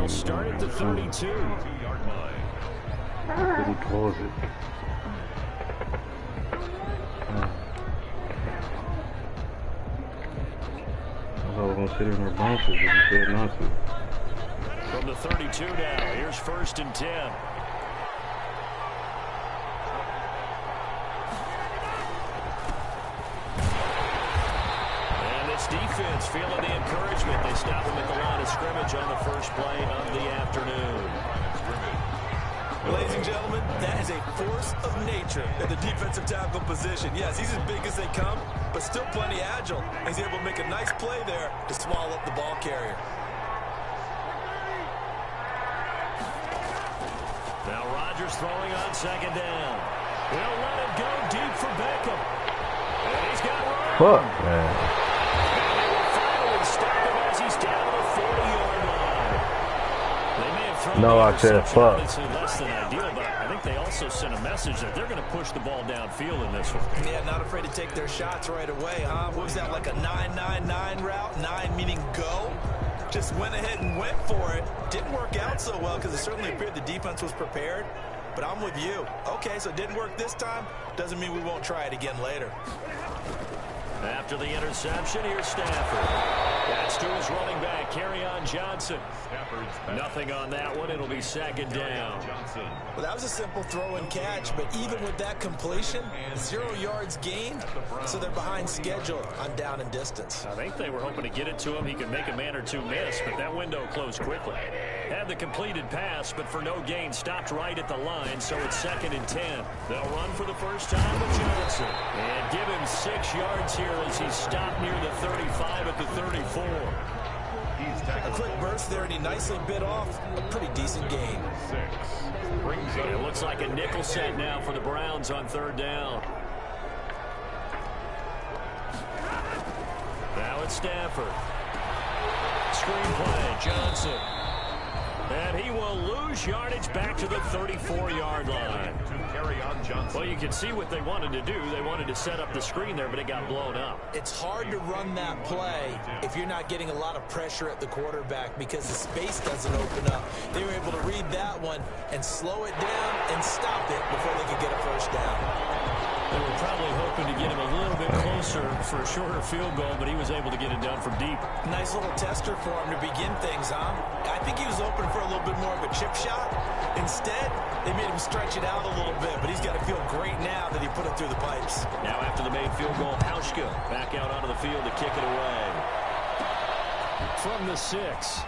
They'll start at the 32. Pretty close it. I was gonna sit in our bounces if you said not to. From the 32 now, here's 1st and 10. And this defense feeling the encouragement. They stop him at the line of scrimmage on the first play of the afternoon. Ladies and gentlemen, that is a force of nature at the defensive tackle position. Yes, he's as big as they come, but still plenty agile. He's able to make a nice play there to swallow up the ball carrier. Now Rodgers throwing on 2nd down. He'll let it go deep for Beckham. And he's got room. Fuck, man. And they will finally stop him as he's down to the 40-yard line. They may have thrown No, I said fuck. Less than ideal, but I think they also sent a message that they're going to push the ball downfield in this one. Yeah, not afraid to take their shots right away, huh? What was that, like a 9-9-9 route? 9 meaning go? Just went ahead and went for it. Didn't work out so well because it certainly appeared the defense was prepared. But I'm with you. Okay, so it didn't work this time. Doesn't mean we won't try it again later. After the interception, here's Stafford. That's to his running back, Kerryon Johnson. Nothing on that one. It'll be 2nd down. Well, that was a simple throw and catch, but even with that completion, 0 yards gained, so they're behind schedule on down and distance. I think they were hoping to get it to him. He could make a man or two miss, but that window closed quickly. Had the completed pass, but for no gain, stopped right at the line, so it's 2nd and 10. They'll run for the first time with Johnson. And give him 6 yards here as he's stopped near the 35 at the 34. A quick burst there, and he nicely bit off a pretty decent gain. It looks like a nickel set now for the Browns on 3rd down. Now it's Stafford. Screen play, Johnson. And he will lose yardage back to the 34-yard line. Well, you can see what they wanted to do. They wanted to set up the screen there, but it got blown up. It's hard to run that play if you're not getting a lot of pressure at the quarterback because the space doesn't open up. They were able to read that one and slow it down and stop it before they could get a first down. They were probably hoping to get him a little bit closer for a shorter field goal, but he was able to get it done from deep. Nice little tester for him to begin things, huh? I think he was open for a little bit more of a chip shot. Instead, they made him stretch it out a little bit, but he's got to feel great now that he put it through the pipes. Now after the made field goal, Hauschka back out onto the field to kick it away. From the 6.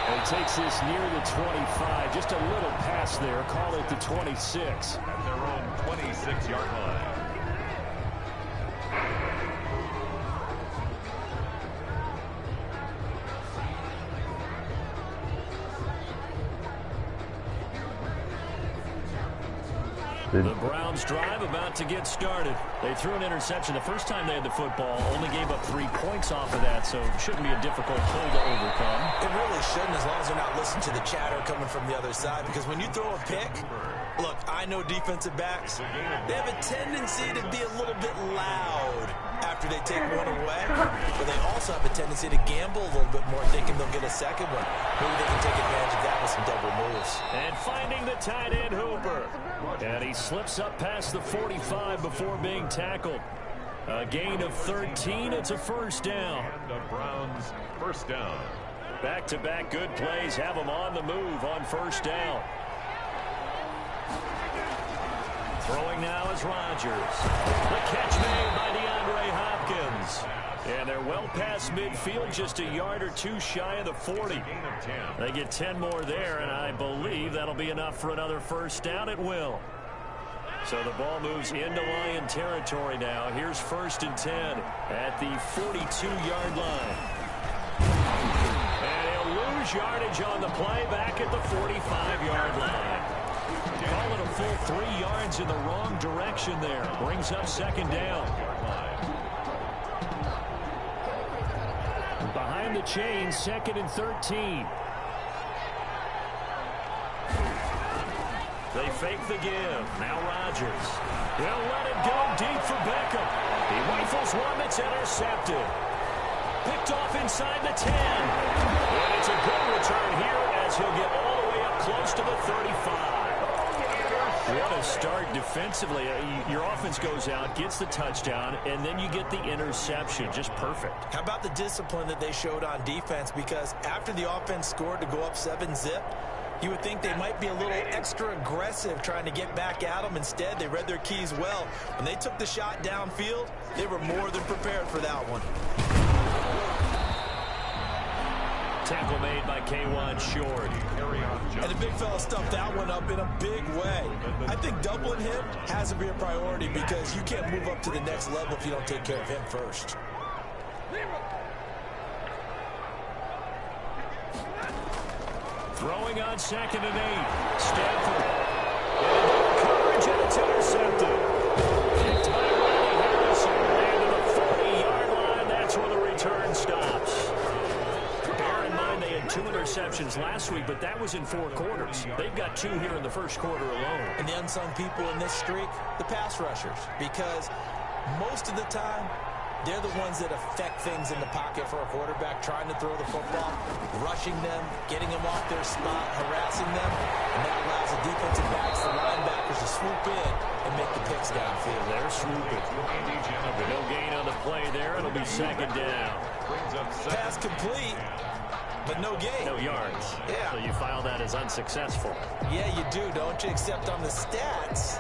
And takes this near the 25. Just a little pass there. Call it the 26. At their own 26-yard line. The Browns drive about to get started. They threw an interception the first time they had the football, only gave up 3 points off of that, so it shouldn't be a difficult hole to overcome. It really shouldn't, as long as they're not listening to the chatter coming from the other side, because when you throw a pick, look, I know defensive backs, they have a tendency to be a little bit loud after they take one away, but they also have a tendency to gamble a little bit more, thinking they'll get a second one. Maybe they can take advantage of that with some double moves. And finding the tight end, Hooper. And he slips up past the 45 before being tackled. A gain of 13. It's a first down. And the Browns first down. Back-to-back good plays have them on the move on first down. Throwing now is Rodgers. The catch made by DeAndre Hopkins. And they're well past midfield, just a yard or two shy of the 40. They get 10 more there, and I believe that'll be enough for another first down. It will. So the ball moves into Lion territory now. Here's 1st and 10 at the 42-yard line. And he'll lose yardage on the play back at the 45-yard line. Call it a full 3 yards in the wrong direction there. Brings up 2nd down. Behind the chains, 2nd and 13. They fake the give. Now Rodgers. He'll let it go deep for Beckham. He rifles one that's intercepted. Picked off inside the 10. And it's a start defensively. Your offense goes out, gets the touchdown, and then you get the interception. Just perfect. How about the discipline that they showed on defense? Because after the offense scored to go up 7-zip, you would think they might be a little extra aggressive trying to get back at them. Instead, they read their keys well. When they took the shot downfield, they were more than prepared for that one. Tackle made by K1 Short. And the big fella stuffed that one up in a big way. I think doubling him has to be a priority because you can't move up to the next level if you don't take care of him first. Throwing on 2nd and 8. Stanford. And coverage, and it's intercepted. Tyrone Harrison. And to the 40-yard line. That's where the return stops. Bear in mind they had 2 interceptions last week, but that was in 4 quarters. They've got 2 here in the first quarter alone. And the unsung people in this streak, the pass rushers. Because most of the time, they're the ones that affect things in the pocket for a quarterback, trying to throw the football, rushing them, getting them off their spot, harassing them, and that allows the defensive backs, the linebackers to swoop in and make the picks downfield. They're swooping. No gain on the play there. It'll be 2nd down. Pass complete, but no gain. No yards. Yeah. So you file that as unsuccessful. Yeah, you do, don't you? Except on the stats,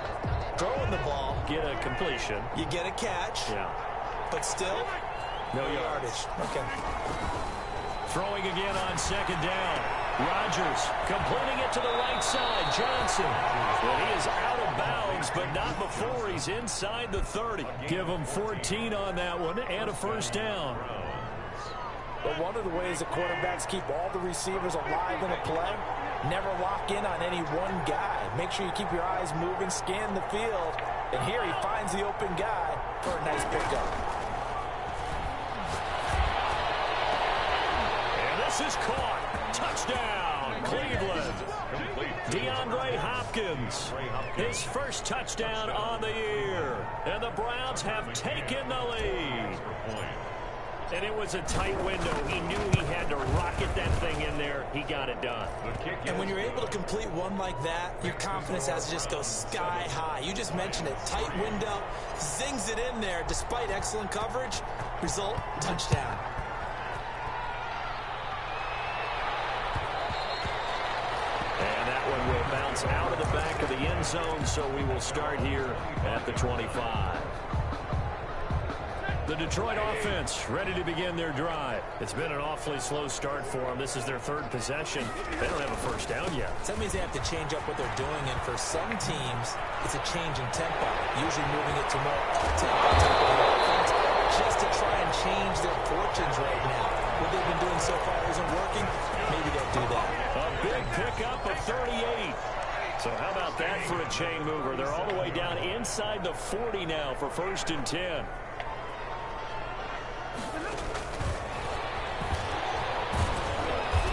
throwing the ball, Get a completion. you get a catch. Yeah. But still, No yardage. Okay. Throwing again on 2nd down. Rodgers completing it to the right side. Johnson. Well, he is out of bounds, but not before he's inside the 30. Give him 14 on that one and a 1st down. But one of the ways that quarterbacks keep all the receivers alive in a play, never lock in on any one guy. Make sure you keep your eyes moving, scan the field, and here he finds the open guy for a nice pickup. This is caught. Touchdown, Cleveland. DeAndre Hopkins. His first touchdown on the year. And the Browns have taken the lead. And it was a tight window. He knew he had to rocket that thing in there. He got it done. And when you're able to complete one like that, your confidence has to just go sky high. You just mentioned it. Tight window, zings it in there despite excellent coverage. Result, touchdown. And that one will bounce out of the back of the end zone, so we will start here at the 25. The Detroit offense ready to begin their drive. It's been an awfully slow start for them. This is their 3rd possession. They don't have a 1st down yet. That means they have to change up what they're doing, and for some teams, it's a change in tempo, usually moving it to more up-tempo type of offense, just to try and change their fortunes right now. What they've been doing so far isn't working. Maybe they'll do that. A big pickup of 38. So how about that for a chain mover? They're all the way down inside the 40 now for 1st and 10.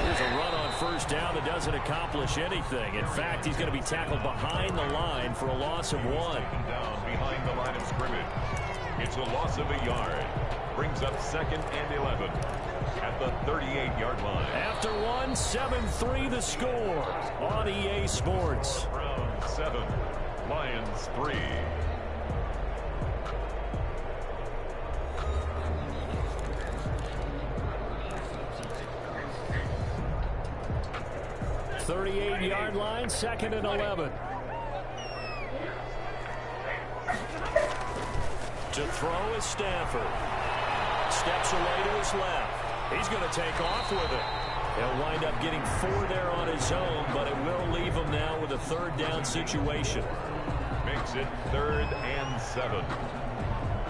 Here's a run on 1st down that doesn't accomplish anything. In fact, he's going to be tackled behind the line for a loss of 1. Down behind the line of scrimmage. It's a loss of a yard. Brings up 2nd and 11 at the 38-yard line. After 1, 7-3 the score on EA Sports. Browns 7, Lions 3. The 38-yard line, 2nd and 11. To throw is Stanford. Steps away to his left. He's going to take off with it. He'll wind up getting 4 there on his own, but it will leave him now with a 3rd down situation. Makes it 3rd and 7.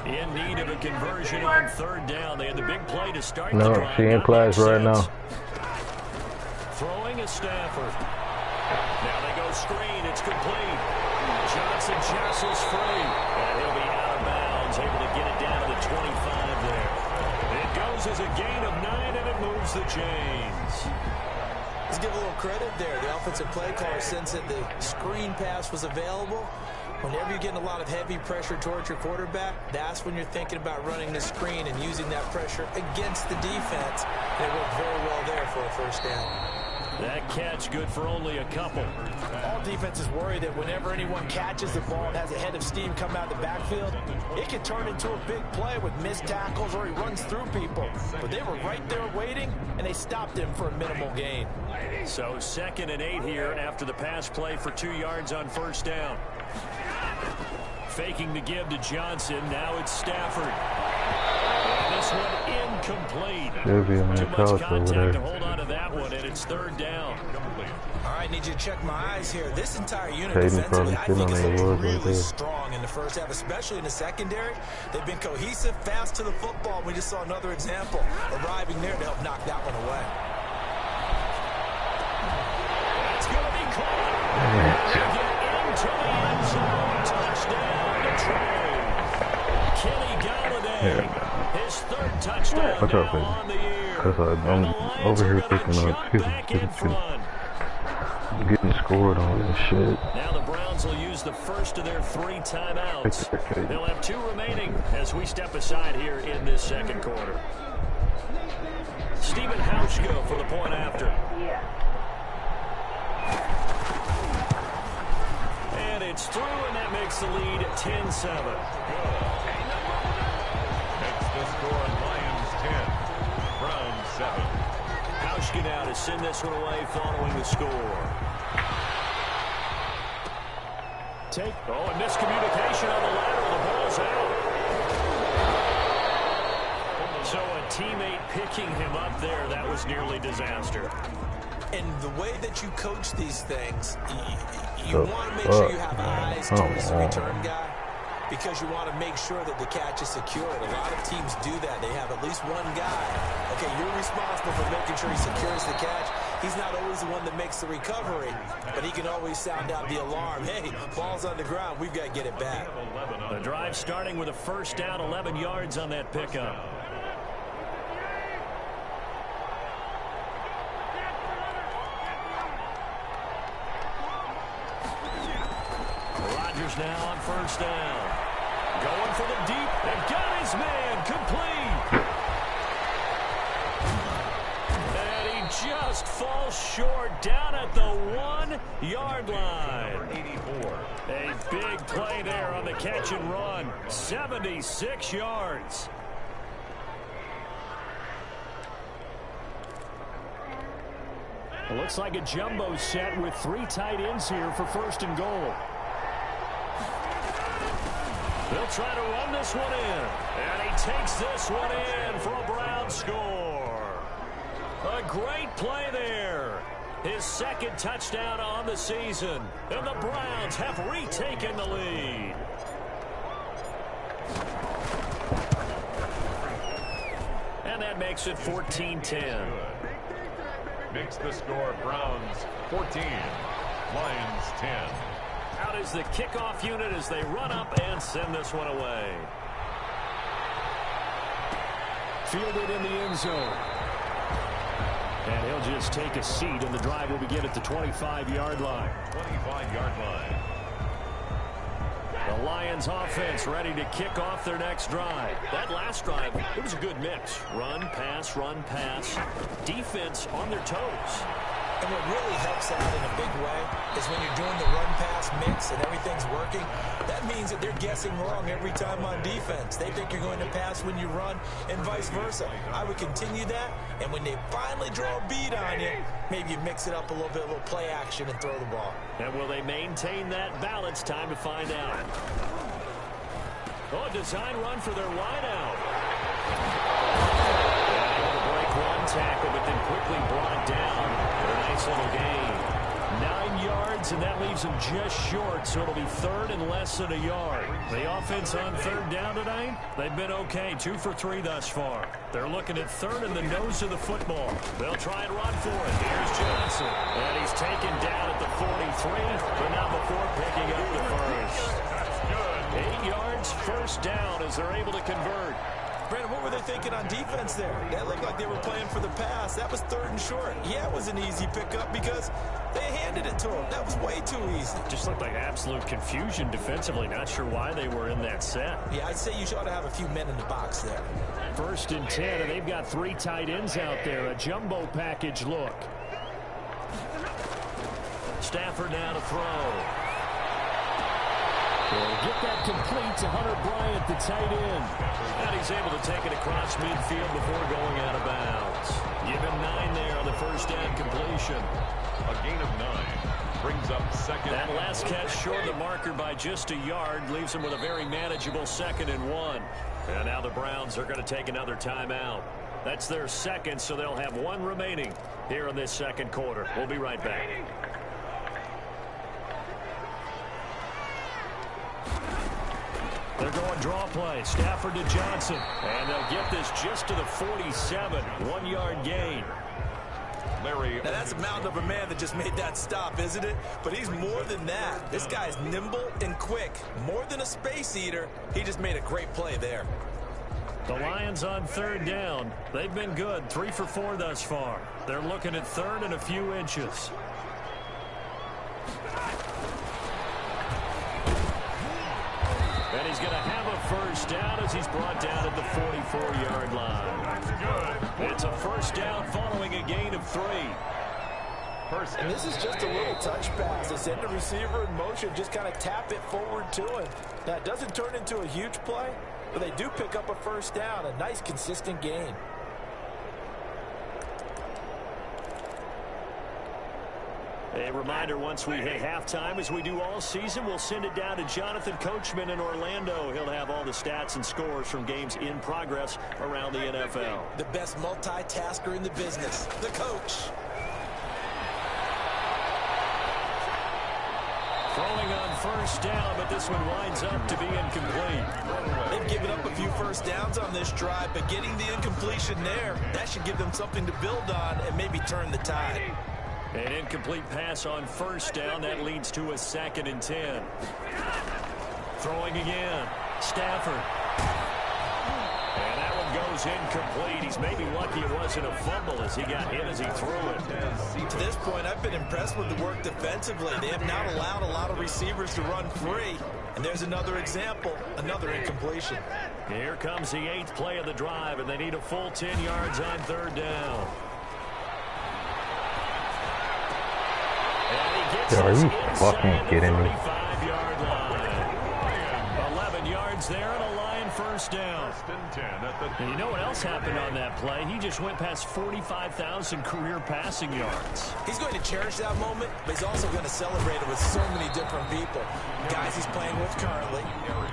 In need of a conversion on 3rd down. They had the big play to start the No, drive. she in class right now. Throwing is Stafford. Now they go screen. It's complete. Johnson jostles free. And he'll be out of bounds, able to get it down to the 25 there. It goes as a gain of 9, and it moves the chains. Let's give a little credit there. The offensive play caller sensed that the screen pass was available. Whenever you're getting a lot of heavy pressure towards your quarterback, that's when you're thinking about running the screen and using that pressure against the defense. And it worked very well there for a 1st down. That catch good for only a couple. All defenses worry that whenever anyone catches the ball and has a head of steam come out of the backfield, it can turn into a big play with missed tackles or he runs through people. But they were right there waiting, and they stopped him for a minimal gain. So 2nd and 8 here after the pass play for 2 yards on first down. Faking the give to Johnson. Now it's Stafford. And this one incomplete. Too much contact to hold on to that one, and it's 3rd down. All right, need you to check my eyes here. This entire unit defensively, I think, is looking really strong in the first half, especially in the secondary. They've been cohesive, fast to the football. We just saw another example arriving there to help knock that one away. That's going to be caught. Get into the end zone. Touchdown to Trey. Kenny Galladay. His 3rd touchdown now on the year. I'm over here thinking getting scored on and shit. Now the Browns will use the first of their 3 timeouts. They'll have 2 remaining as we step aside here in this 2nd quarter. Stephen Hauschka for the point after. And it's through, and that makes the lead 10-7. Makes the score Lions 10, Browns 7. Hauschka now to send this one away following the score. And miscommunication on the lateral. The ball's out. So a teammate picking him up there, that was nearly disaster. And the way that you coach these things, you want to make sure you have eyes towards the return guy, because you want to make sure that the catch is secured. A lot of teams do that. They have at least one guy. Okay, you're responsible for making sure he secures the catch. He's not always the one that makes the recovery, but he can always sound out the alarm. Hey, ball's on the ground. We've got to get it back. The drive starting with a first down, 11 yards on that pickup. Rodgers now on first down. Going for the deep. They've got his man complete. Just falls short down at the 1-yard line. 84. A big play there on the catch and run. 76 yards. It looks like a jumbo set with 3 tight ends here for 1st and goal. They'll try to run this one in. And he takes this one in for a Brown score. A great play there. His 2nd touchdown on the season. And the Browns have retaken the lead. And that makes it 14-10. Makes the score Browns 14, Lions 10. Out is the kickoff unit as they run up and send this one away. Fielded in the end zone. And he'll just take a seat, and the drive will begin at the 25-yard line. 25-yard line. The Lions offense ready to kick off their next drive. That last drive, it was a good mix. Run, pass, defense on their toes. And what really helps out in a big way is when you're doing the run-pass mix and everything's working, that means that they're guessing wrong every time on defense. They think you're going to pass when you run and vice versa. I would continue that, and when they finally draw a bead on you, maybe you mix it up a little bit, a little play action, and throw the ball. And will they maintain that balance? Time to find out. Oh, a design run for their wideout. Able to break one tackle, but then quickly brought down. A nice little gain. 9 yards, and that leaves them just short, so it'll be 3rd and less than a yard. The offense on 3rd down tonight, they've been okay. 2 for 3 thus far. They're looking at 3rd and the nose of the football. They'll try and run for it. Here's Johnson. And he's taken down at the 43, but not before picking up the first. 8 yards, first down as they're able to convert. Brandon, what were they thinking on defense there? That looked like they were playing for the pass. That was 3rd and short. Yeah, it was an easy pickup because they handed it to him. That was way too easy. Just looked like absolute confusion defensively. Not sure why they were in that set. Yeah, I'd say you ought to have a few men in the box there. 1st and 10, and they've got 3 tight ends out there. A jumbo package look. Stafford now to throw. He'll get that complete to Hunter Bryant, the tight end. And he's able to take it across midfield before going out of bounds. Give him 9 there on the first down completion. A gain of 9 brings up second. That last catch short of the marker by just a yard leaves him with a very manageable 2nd and 1. And now the Browns are going to take another timeout. That's their second, so they'll have 1 remaining here in this second quarter. We'll be right back. They're going draw play. Stafford to Johnson. And they'll get this just to the 47. 1-yard gain. Larry. Now that's a mountain of a man that just made that stop, isn't it? But he's more than that. This guy's nimble and quick. More than a space eater. He just made a great play there. The Lions on 3rd down. They've been good. 3 for 4 thus far. They're looking at 3rd and a few inches. And he's going to have a first down as he's brought down at the 44-yard line. It's a first down following a gain of 3. And this is just a little touch pass. They send the receiver in motion, just kind of tap it forward to him. Now, it doesn't turn into a huge play, but they do pick up a first down, a nice, consistent gain. A reminder, once we hit halftime, as we do all season, we'll send it down to Jonathan Coachman in Orlando. He'll have all the stats and scores from games in progress around the NFL. The best multitasker in the business, the coach. Throwing on first down, but this one winds up to be incomplete. They've given up a few first downs on this drive, but getting the incompletion there, that should give them something to build on and maybe turn the tide. An incomplete pass on first down. That leads to a 2nd and 10. Throwing again. Stafford. And that one goes incomplete. He's maybe lucky it wasn't a fumble as he got hit as he threw it. To this point, I've been impressed with the work defensively. They have not allowed a lot of receivers to run free. And there's another example, another incompletion. Here comes the 8th play of the drive, and they need a full 10 yards on 3rd down. Are you fucking kidding me? 35-yard line. 11 yards there and a Lion first down. And you know what else happened on that play? He just went past 45,000 career passing yards. He's going to cherish that moment, but he's also going to celebrate it with so many different people. Guys he's playing with currently,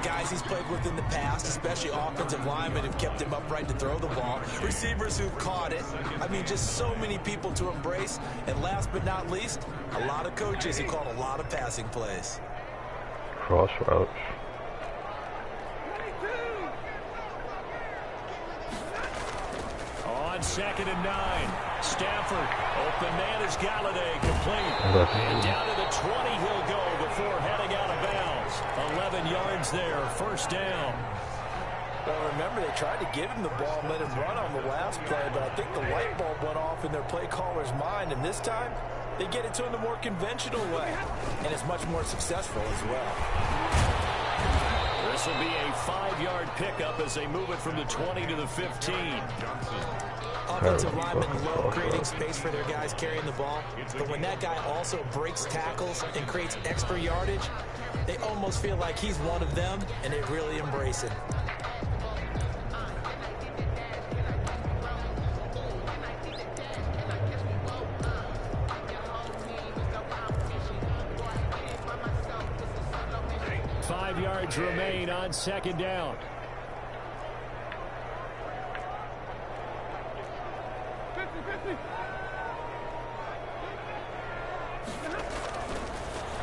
guys he's played with in the past, especially offensive linemen who've kept him upright to throw the ball, receivers who've caught it. I mean, just so many people to embrace. And last but not least, a lot of coaches who called a lot of passing plays. Cross routes. On 2nd and 9, Stafford, open man is Galladay, complete. And down to the 20 he'll go before heading out of bounds. 11 yards there, first down. Well, remember, they tried to give him the ball and let him run on the last play, but I think the light bulb went off in their play caller's mind, and this time, they get it to him the more conventional way, and it's much more successful as well. This will be a 5-yard pickup as they move it from the 20 to the 15. Offensive linemen love creating space for their guys carrying the ball, but when that guy also breaks tackles and creates extra yardage, they almost feel like he's one of them, and they really embrace it. Yards remain on 2nd down.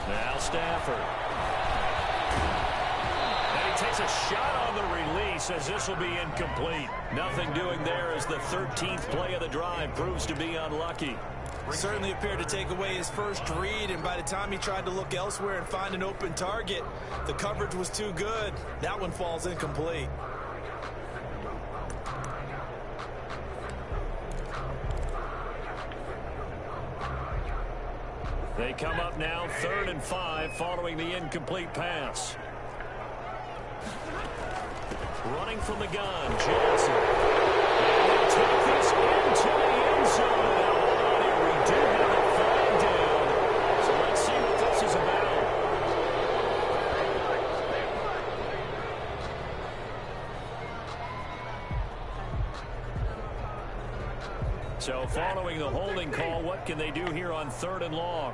Now Stafford. And he takes a shot on the release as this will be incomplete. Nothing doing there as the 13th play of the drive proves to be unlucky. Certainly appeared to take away his first read, and by the time he tried to look elsewhere and find an open target, the coverage was too good. That one falls incomplete. They come up now 3rd and 5 following the incomplete pass. Running from the gun, Johnson. And they take this into the end zone. Do have it flagged down. So let's So following the holding call, what can they do here on 3rd and long?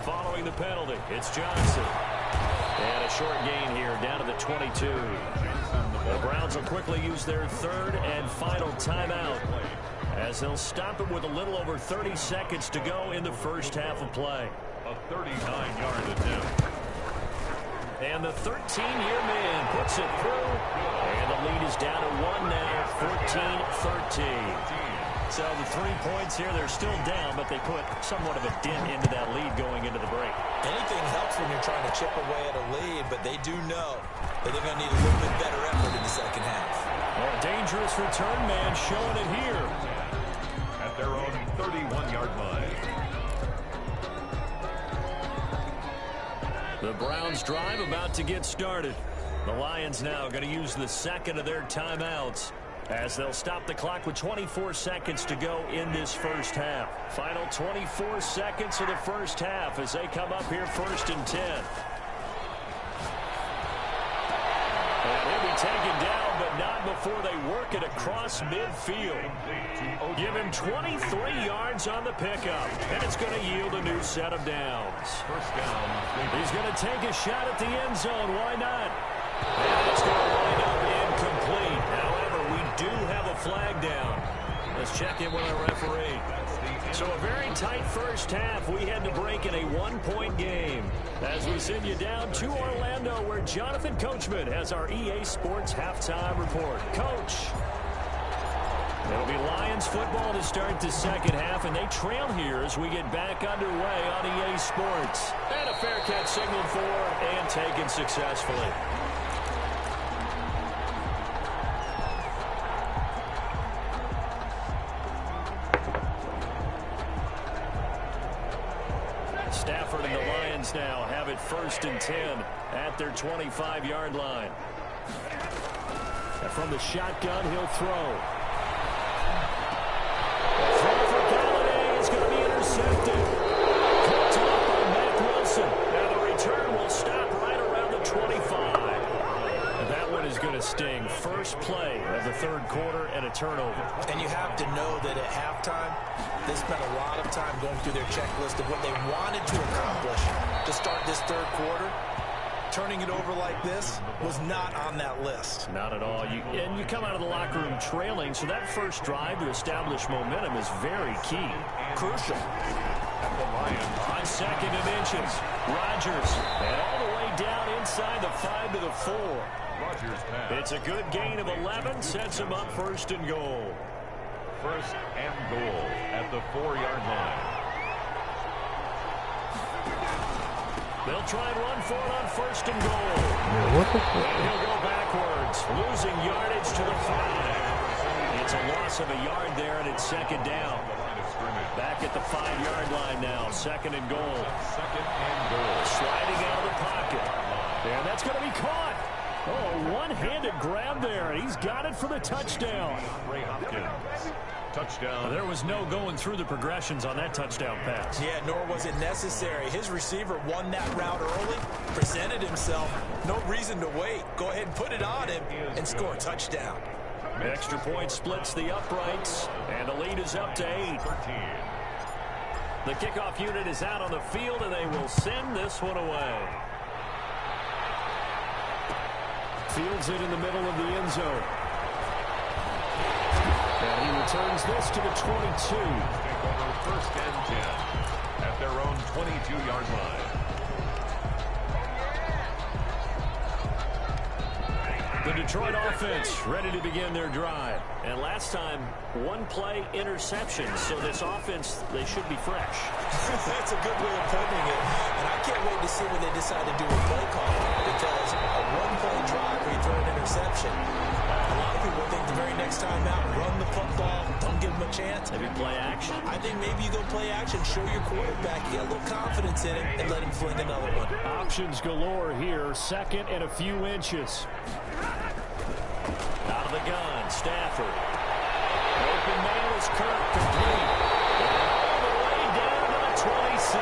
Following the penalty, it's Johnson. And a short gain here down to the 22. The Browns will quickly use their 3rd and final timeout, as they'll stop it with a little over 30 seconds to go in the first half of play. A 39-yard attempt. And the 13-year man puts it through. And the lead is down to 1 now, 14-13. So the 3 points here, they're still down, but they put somewhat of a dent into that lead going into the break. Anything helps when you're trying to chip away at a lead, but they do know that they're going to need a little bit better effort in the second half. Well, a dangerous return man showing it here. At their own 31-yard line. The Browns drive about to get started. The Lions now going to use the second of their timeouts, as they'll stop the clock with 24 seconds to go in this first half. Final 24 seconds of the first half as they come up here 1st and 10. And he'll be taken down, but not before they work it across midfield. Give him 23 yards on the pickup, and it's going to yield a new set of downs. First down. He's going to take a shot at the end zone. Why not? And it's going to wind up incomplete. However, we do have a flag down. Let's check in with our referee. So a very tight first half. We had to break in a 1-point game as we send you down to Orlando, where Jonathan Coachman has our EA Sports halftime report. Coach. It'll be Lions football to start the second half, and they trail here as we get back underway on EA Sports. And a fair catch signaled for and taken successfully. Stafford and the Lions now have it 1st and 10 at their 25-yard line. And from the shotgun, he'll throw. The throw for Galladay is going to be intercepted. Picked up by Matt Wilson. Now the return will stop right around the 25. And that one is going to sting. First play of the 3rd quarter and a turnover. And you have to know that at halftime, they spent a lot of time going through their checklist of what they wanted to accomplish to start this 3rd quarter. Turning it over like this was not on that list. Not at all. And you come out of the locker room trailing, so that first drive to establish momentum is very key. Crucial. On 2nd and inches, Rodgers. And all the way down inside the 5 to the 4. Rodgers pass. It's a good gain of 11, sets him up 1st and goal. 1st and goal at the 4-yard line. They'll try and run for it on 1st and goal. What the fuck? And he'll go backwards, losing yardage to the 5. It's a loss of a yard there, and it's 2nd down. Back at the 5-yard line now, 2nd and goal. 2nd and goal. Sliding out of the pocket. And that's going to be caught. Oh, one-handed grab there, and he's got it for the touchdown. Ray Hopkins. Touchdown. There was no going through the progressions on that touchdown pass. Yeah, nor was it necessary. His receiver won that route early, presented himself. No reason to wait. Go ahead and put it on him and score a touchdown. Extra point splits the uprights, and the lead is up to 8. 13. The kickoff unit is out on the field, and they will send this one away. Fields it in the middle of the end zone. And he returns this to the 22. Take over 1st and 10 at their own 22-yard line. The Detroit offense ready to begin their drive. And last time, 1-play interception. So this offense, they should be fresh. That's a good way of putting it. And I can't wait to see when they decide to do a play call. Because a 1-play drive where you throw an interception, a lot of people think the very next time out, run the football, don't give them a chance. Maybe play action. I think maybe you go play action, show your quarterback, get a little confidence in him, and let him fling another one. Options galore here. 2nd and a few inches. Out of the gun, Stafford. Open man is Kirk, complete. And all the way down to the 26.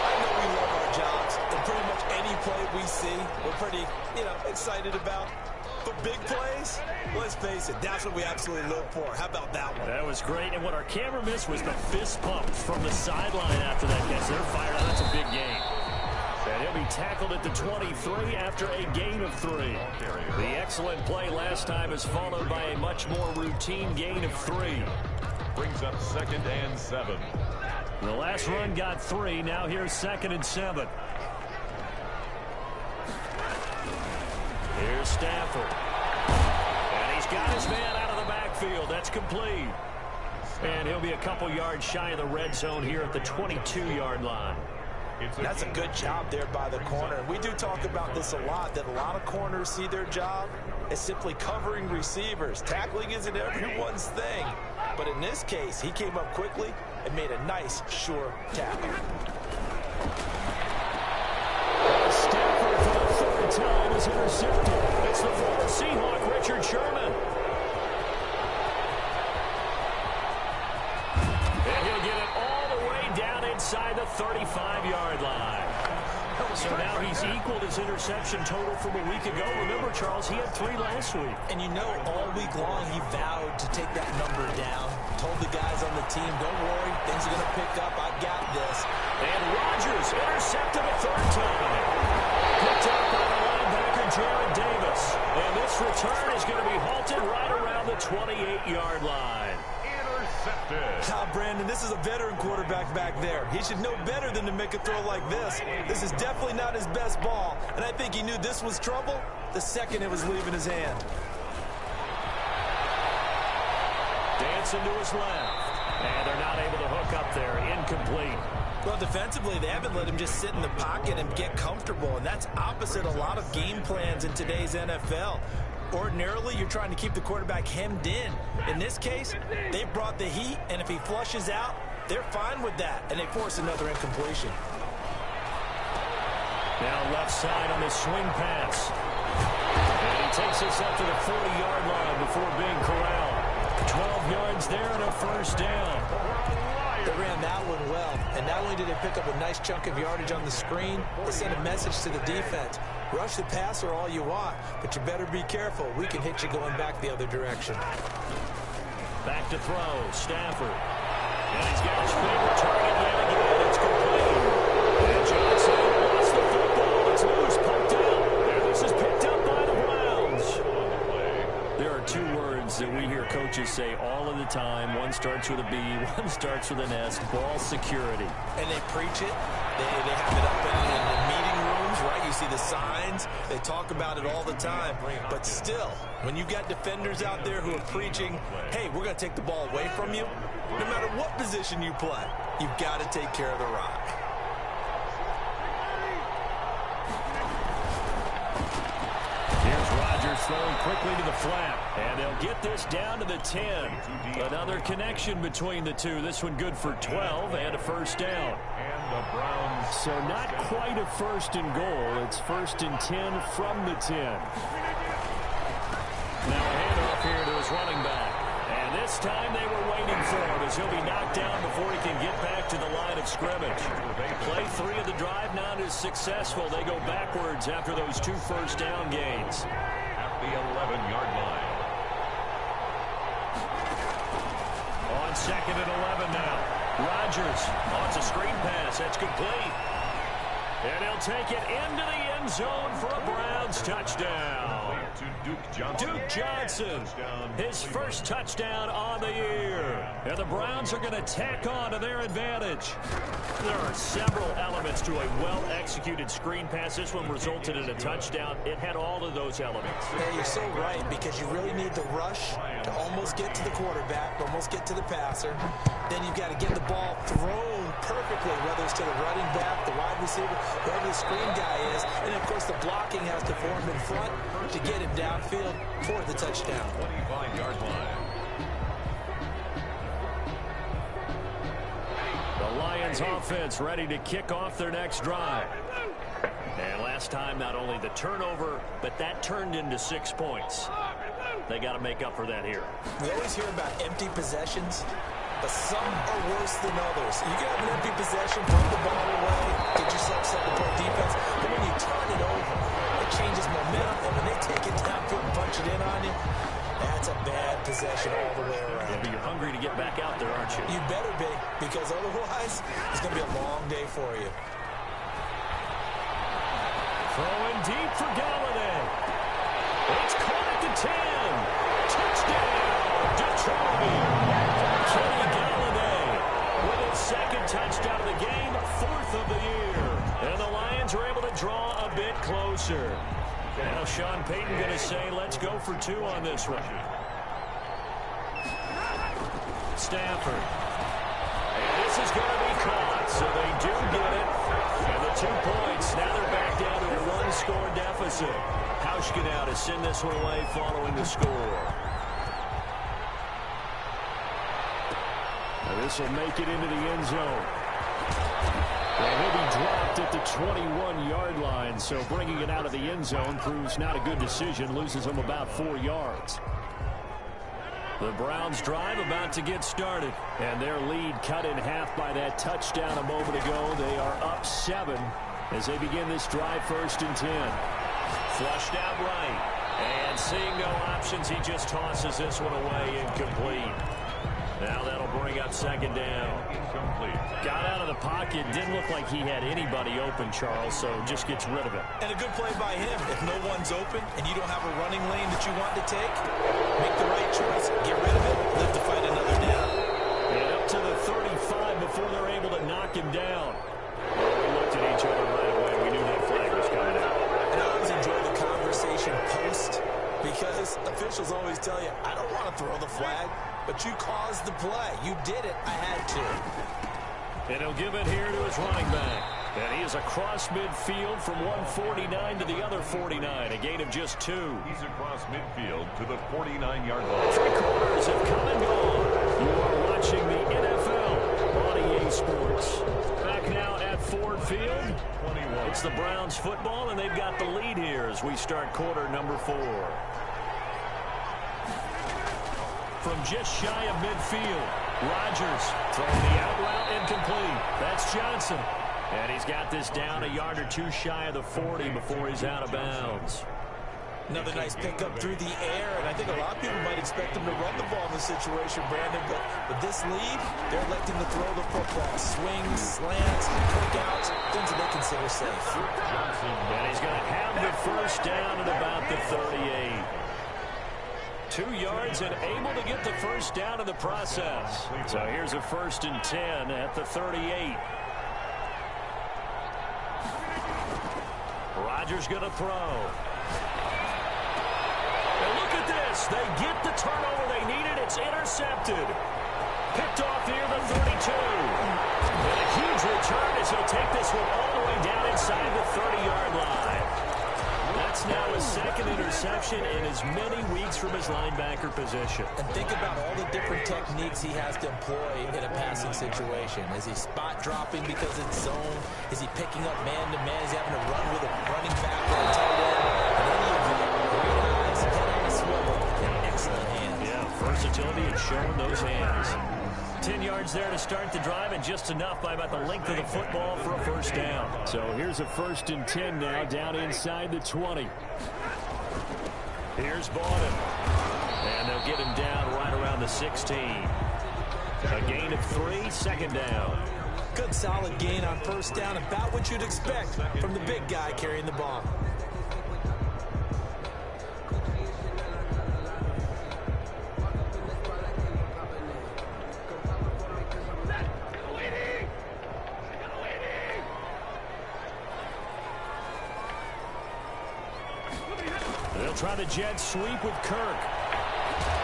I know we love our jobs, and pretty much any play we see, we're pretty, excited about. For big plays, let's face it, that's what we absolutely look for. How about that one? That was great, and what our camera missed was the fist pump from the sideline after that catch. They're fired up. That's a big gain. And he'll be tackled at the 23 after a gain of 3. The excellent play last time is followed by a much more routine gain of 3. Brings up 2nd and 7. The last run got 3. Now here's 2nd and 7. Here's Stafford. And he's got his man out of the backfield. That's complete. And he'll be a couple yards shy of the red zone here at the 22-yard line. That's a good job there by the corner. We do talk about this a lot, that a lot of corners see their job as simply covering receivers. Tackling isn't everyone's thing. But in this case, he came up quickly and made a nice, sure tackle. Stafford for the 3rd time is intercepted. It's the former Seahawk, Richard Sherman. And he'll get it all the way down inside the 35-yard line. So now he's equaled his interception total from a week ago. Remember, Charles, he had 3 last week. And you know, all week long he vowed to take that number down. Told the guys on the team, don't worry, things are going to pick up. I've got this. And Rodgers intercepted a 3rd time. Picked up by the linebacker, Jared Davis. And this return is going to be halted right around the 28-yard line. Brandon, this is a veteran quarterback back there. He should know better than to make a throw like this. This is definitely not his best ball, and I think he knew this was trouble the second it was leaving his hand. Dancing to his left, and they're not able to hook up there. Incomplete. Well, defensively, they haven't let him just sit in the pocket and get comfortable, and that's opposite a lot of game plans in today's NFL. Ordinarily, you're trying to keep the quarterback hemmed in. In this case, they brought the heat, and if he flushes out, they're fine with that, and they force another incompletion. Now left side on this swing pass. And he takes us up to the 40-yard line before being corralled. 12 yards there and a 1st down. They ran that one well, and not only did they pick up a nice chunk of yardage on the screen, they sent a message to the defense. Rush the passer all you want, but you better be careful. We can hit you going back the other direction. Back to throw, Stafford. And he's got his favorite target yet again. It's complete. And Johnson lost the football. It's loose, pumped out. And this is picked up by the Browns. There are 2 words that we hear coaches say all of the time. One starts with a B, one starts with an S. Ball security. And they preach it. They have it up in the meeting rooms, right? You see the signs. They talk about it all the time. But still, when you've got defenders out there who are preaching, hey, we're going to take the ball away from you, no matter what position you play, you've got to take care of the rock. Here's Rodgers throwing quickly to the flat. And they'll get this down to the 10. Another connection between the two. This one good for 12 and a 1st down. The Browns. So not quite a 1st and goal. It's 1st and 10 from the 10. Now a handoff here to his running back. And this time they were waiting for him as he'll be knocked down before he can get back to the line of scrimmage. Play 3 of the drive not as successful. They go backwards after those 2 1st down gains. At the 11-yard line. On 2nd and 11 now. Rodgers, it's a screen pass. That's complete. And he'll take it into the end zone for a Browns touchdown. To Duke Johnson. Duke Johnson, his 1st touchdown on the year. And the Browns are going to tack on to their advantage. There are several elements to a well-executed screen pass. This one resulted in a touchdown. It had all of those elements. Yeah, you're so right, because you really need the rush to almost get to the quarterback, almost get to the passer. Then you've got to get the ball thrown perfectly, whether it's to the running back, the wide receiver, whoever the screen guy is. And, of course, the blocking has to form in front to get him downfield for the touchdown. 25-yard line. The Lions offense ready to kick off their next drive. And last time, not only the turnover, but that turned into 6 points. They got to make up for that here. We always hear about empty possessions, but some are worse than others. You can have an empty possession, throw the ball away, get yourself set to play defense, but when you turn it over, it changes momentum, and when they take it downfield and punch it in on you, that's a bad possession all the way around. Yeah, but you're hungry to get back out there, aren't you? You better be, because otherwise, it's going to be a long day for you. Throwing deep for Galladay. It's caught at the 10. Touchdown, Detroit. Kenny Galladay with his second touchdown of the game, 4th of the year. And the Lions are able to draw a bit closer. Now Sean Payton going to say, let's go for 2 on this one. Stafford. And this is going to be caught, so they do get it. And the 2 points, now they're back down to a 1-score deficit. Hauschka now to send this one away following the score. Now this will make it into the end zone. And he'll be dropped at the 21-yard line, so bringing it out of the end zone proves not a good decision, loses him about 4 yards. The Browns drive about to get started, and their lead cut in half by that touchdown a moment ago. They are up 7 as they begin this drive, 1st and 10. Flushed out right, and seeing no options, he just tosses this one away incomplete. Now that'll bring up 2nd down. Incomplete. Got out of the pocket. Didn't look like he had anybody open, Charles, so just gets rid of it. And a good play by him. If no one's open and you don't have a running lane that you want to take, make the right choice, get rid of it, live to fight another down. And up to the 35 before they're able to knock him down. Well, we looked at each other right away. We knew that flag was coming out. And I always enjoy the conversation post, because officials always tell you, I don't want to throw the flag, but you caused the play. You did it. I had to. And he'll give it here to his running back. And he is across midfield from 149 to the other 49. A gain of just 2. He's across midfield to the 49-yard line. 3 quarters have come and gone. You are watching the NFL on EA Sports. Back now at Ford Field. It's the Browns football, and they've got the lead here as we start quarter number 4. From just shy of midfield, Rodgers throwing the out route incomplete. That's Johnson. And he's got this down a yard or 2 shy of the 40 before he's out of bounds. Another nice pickup through the air, and I think a lot of people might expect him to run the ball in this situation, Brandon, but with this lead, they're electing to throw the football. Swings, slants, quick outs, things that they consider safe. And he's going to have the 1st down at about the 38. 2 yards and able to get the 1st down in the process. So here's a 1st and 10 at the 38. Rodgers going to throw. And look at this. They get the turnover they needed. It's intercepted. Picked off near the 32. And a huge return as he'll take this one all the way down inside the 30-yard line. That's now his 2nd interception in as many weeks from his linebacker position. And think about all the different techniques he has to employ in a passing situation. Is he spot dropping because it's zone? Is he picking up man-to-man? Is he having to run with a running back or a tight end? And any of them, great eyes, head on a swivel, and excellent hands. Yeah, versatility and showing those hands. 10 yards there to start the drive, and just enough by about the length of the football for a 1st down. So here's a 1st and 10 now, down inside the 20. Here's Bowden. And they'll get him down right around the 16. A gain of 3, 2nd down. Good solid gain on 1st down, about what you'd expect from the big guy carrying the ball. They'll try the jet sweep with Kirk.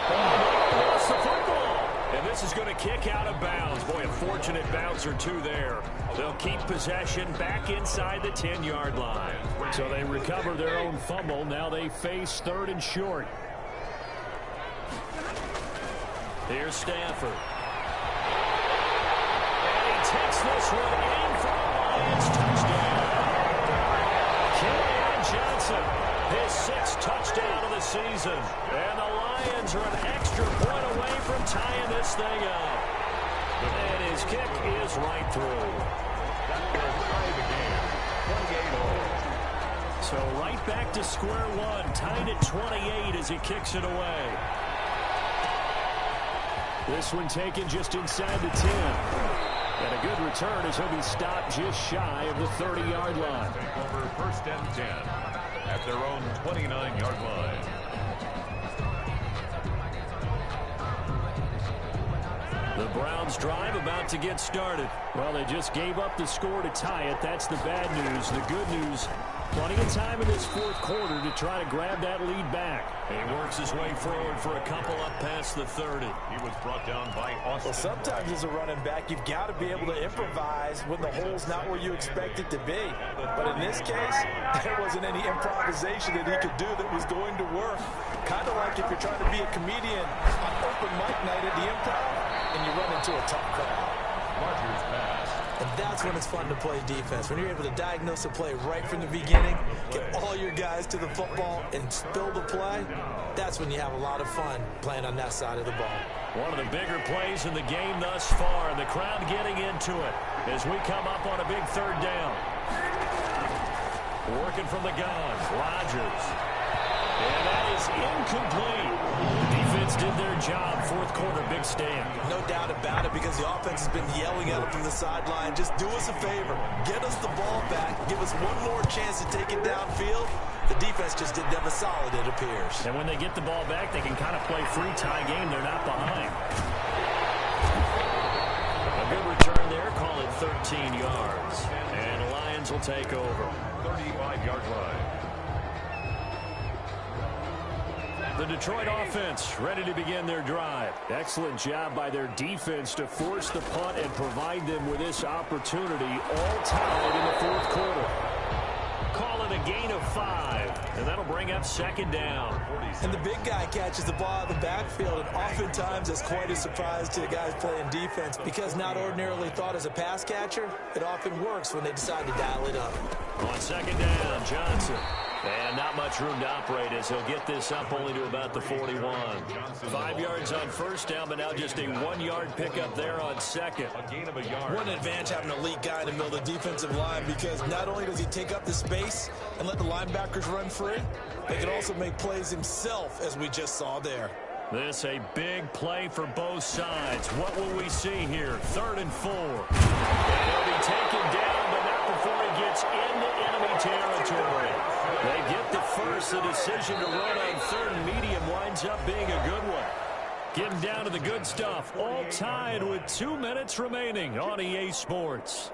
Lost the football. And this is going to kick out of bounds. Boy, a fortunate bounce or 2 there. They'll keep possession back inside the 10-yard line. So they recover their own fumble. Now they face 3rd and short. Here's Stafford. And he takes this one in for the Lions touchdown. Kerryon Johnson, his 6th touchdown of the season. And the Lions are an extra point away from tying this thing up. And his kick is right through. So right back to square one, tied at 28 as he kicks it away. This one taken just inside the 10. And a good return as he'll be stopped just shy of the 30-yard line. Take over first and 10 at their own 29-yard line. The Browns drive about to get started. Well, they just gave up the score to tie it. That's the bad news. The good news, plenty of time in this fourth quarter to try to grab that lead back. He works his way forward for a couple up past the 30. He was brought down by Austin. Well, sometimes as a running back, you've got to be able to improvise when the hole's not where you expect it to be. But in this case, there wasn't any improvisation that he could do that was going to work. Kind of like if you're trying to be a comedian on open mic night at the Improv and you run into a tough crowd. Rodgers pass. And that's when it's fun to play defense. When you're able to diagnose a play right from the beginning, get all your guys to the football and spill the play, that's when you have a lot of fun playing on that side of the ball. One of the bigger plays in the game thus far, and the crowd getting into it as we come up on a big third down. Working from the gun, Rodgers. And that is incomplete. The defense did their job. Fourth quarter, big stand. No doubt about it, because the offense has been yelling at him from the sideline. Just do us a favor. Get us the ball back. Give us one more chance to take it downfield. The defense just did them a solid, it appears. And when they get the ball back, they can kind of play free tie game. They're not behind. A good return there. Call it 13 yards. And the Lions will take over. 35-yard line. The Detroit offense ready to begin their drive. Excellent job by their defense to force the punt and provide them with this opportunity, all tied in the fourth quarter. Call it a gain of 5, and that'll bring up second down. And the big guy catches the ball out of the backfield, and oftentimes it's quite a surprise to the guys playing defense, because not ordinarily thought as a pass catcher, it often works when they decide to dial it up. On second down, Johnson. And not much room to operate as he'll get this up only to about the 41. 5 yards on first down, but now just a 1-yard pickup there on second. A gain of a yard. What an advantage having an elite guy in the middle of the defensive line, because not only does he take up the space and let the linebackers run free, they can also make plays himself, as we just saw there. This a big play for both sides. What will we see here? 3rd and 4. And he'll be taken down, but not before he gets into enemy territory. They get the first. The decision to run on 3rd and medium winds up being a good one. Getting down to the good stuff. All tied with 2 minutes remaining on EA Sports.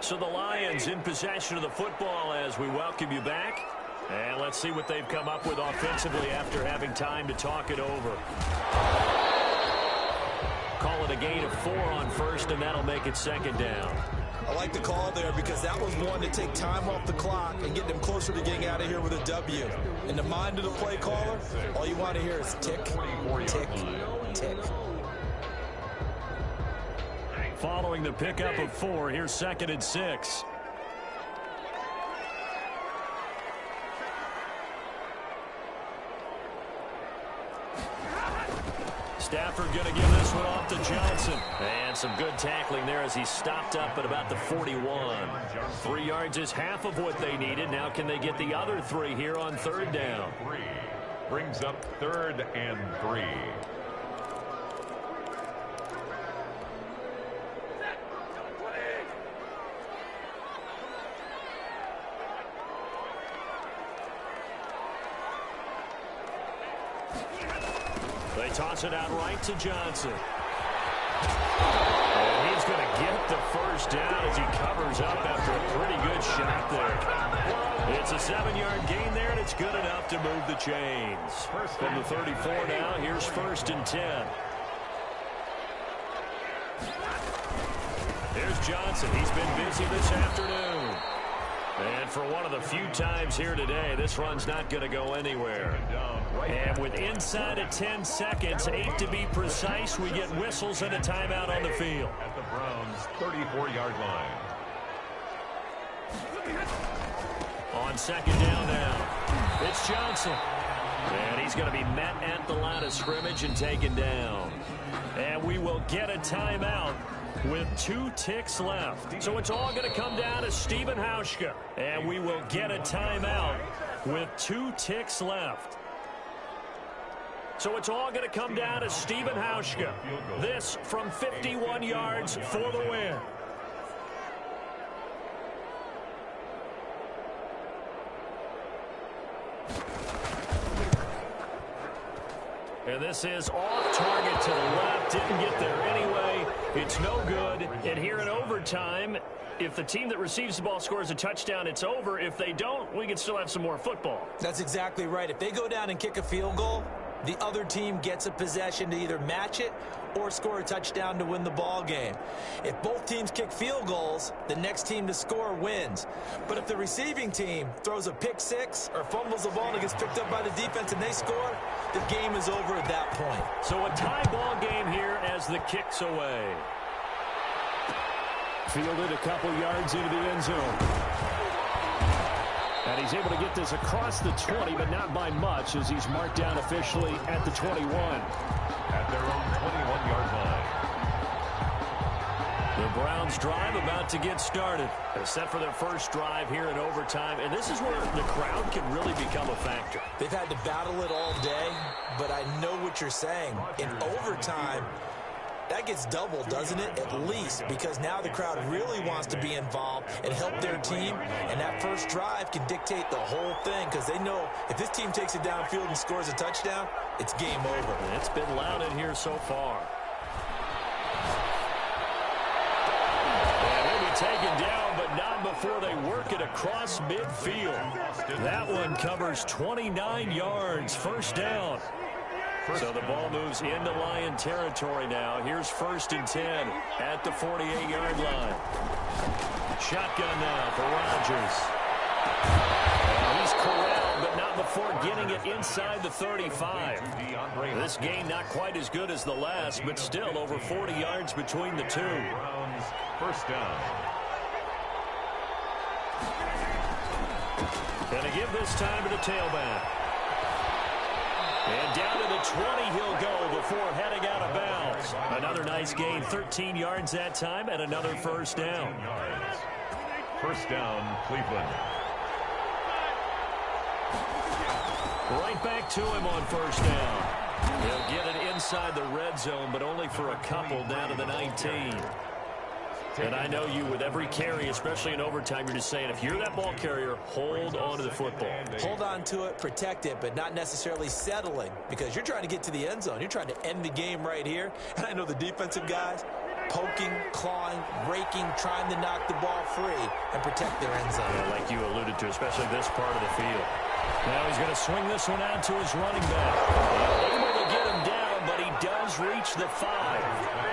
So the Lions in possession of the football as we welcome you back. And let's see what they've come up with offensively after having time to talk it over. Call it a gain of 4 on first, and that'll make it second down. I like the call there, because that was one to take time off the clock and get them closer to getting out of here with a W. In the mind of the play caller, all you want to hear is tick, tick, tick. Following the pickup of 4, here's 2nd and 6. Stafford going to give this one off to Johnson. And some good tackling there as he stopped up at about the 41. 3 yards is half of what they needed. Now can they get the other 3 here on 3rd down? 3 brings up 3rd and 3. They toss it out right to Johnson. And he's going to get the first down as he covers up after a pretty good shot there. It's a 7-yard gain there, and it's good enough to move the chains. From the 34 now, here's 1st and 10. Here's Johnson. He's been busy this afternoon. And for one of the few times here today, this run's not going to go anywhere. And with inside of 10 seconds, 8 to be precise, we get whistles and a timeout on the field. At the Browns' 34-yard line. On second down now, it's Johnson. And he's going to be met at the line of scrimmage and taken down. And we will get a timeout with 2 ticks left. So it's all going to come down to Stephen Hauschka. And we will get a timeout with 2 ticks left. So it's all going to come down to Stephen Hauschka. This from 51 yards for the win. And this is off target to the left. Didn't get there anyway. It's no good. And here in overtime, if the team that receives the ball scores a touchdown, it's over. If they don't, we can still have some more football. That's exactly right. If they go down and kick a field goal, the other team gets a possession to either match it or score a touchdown to win the ball game. If both teams kick field goals, the next team to score wins. But if the receiving team throws a pick six or fumbles the ball and it gets picked up by the defense and they score, the game is over at that point. So a tie ball game here as the kick's away. Fielded a couple yards into the end zone. And he's able to get this across the 20, but not by much, as he's marked down officially at the 21. At their own 21-yard line. The Browns drive about to get started. They're set for their first drive here in overtime, and this is where the crowd can really become a factor. They've had to battle it all day, but I know what you're saying. In overtime, that gets doubled, doesn't it? At least, because now the crowd really wants to be involved and help their team, and that first drive can dictate the whole thing because they know if this team takes it downfield and scores a touchdown, it's game over. And it's been loud in here so far. And he'll be taken down, but not before they work it across midfield. That one covers 29 yards, first down. So the ball moves into Lion territory now. Here's 1st and 10 at the 48-yard line. Shotgun now for Rodgers. He's corralled, but not before getting it inside the 35. This game not quite as good as the last, but still over 40 yards between the two. First down. And to give this time to the tailback. And down to the 20 he'll go before heading out of bounds. Another nice gain, 13 yards that time, and another first down. First down, Cleveland. Right back to him on first down. He'll get it inside the red zone, but only for a couple down to the 19. And I know you, with every carry, especially in overtime, you're just saying, if you're that ball carrier, hold on to the football. Hold on to it, protect it, but not necessarily settling, because you're trying to get to the end zone. You're trying to end the game right here. And I know the defensive guys poking, clawing, raking, trying to knock the ball free and protect their end zone. Yeah, like you alluded to, especially this part of the field. Now he's going to swing this one out to his running back. Able to get him down, but he does reach the 5.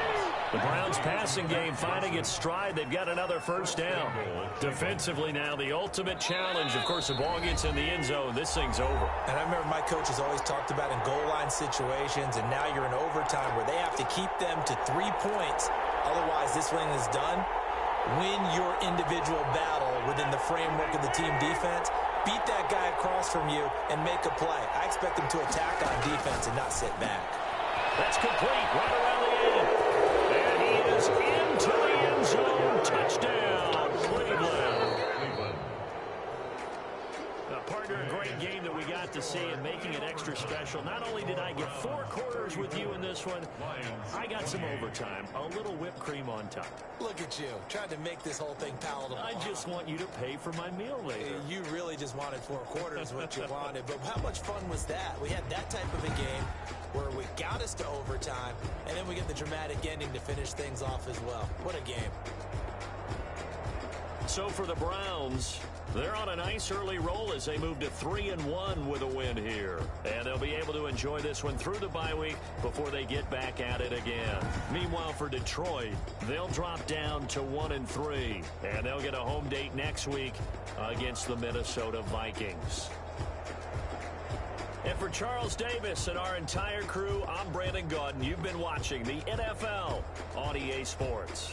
The Browns passing game finding its stride. They've got another first down. Defensively now, the ultimate challenge. Of course, the ball gets in the end zone. This thing's over. And I remember my coaches always talked about in goal line situations, and now you're in overtime where they have to keep them to 3 points. Otherwise, this thing is done. Win your individual battle within the framework of the team defense. Beat that guy across from you and make a play. I expect them to attack on defense and not sit back. That's complete right around the end. And he is into the end zone. Touchdown, Cleveland. Partner, a great game that we got to see and making it extra special. Not only did I get 4 quarters with you in this one, I got some overtime. A little whipped cream on top. Look at you, trying to make this whole thing palatable. I just want you to pay for my meal later. You really just wanted 4 quarters, what you wanted. But how much fun was that? We had that type of a game where we got us to overtime, and then we get the dramatic ending to finish things off as well. What a game. So for the Browns, they're on a nice early roll as they move to 3-1 with a win here. And they'll be able to enjoy this one through the bye week before they get back at it again. Meanwhile, for Detroit, they'll drop down to 1-3. And they'll get a home date next week against the Minnesota Vikings. And for Charles Davis and our entire crew, I'm Brandon Gaudin. You've been watching the NFL on EA Sports.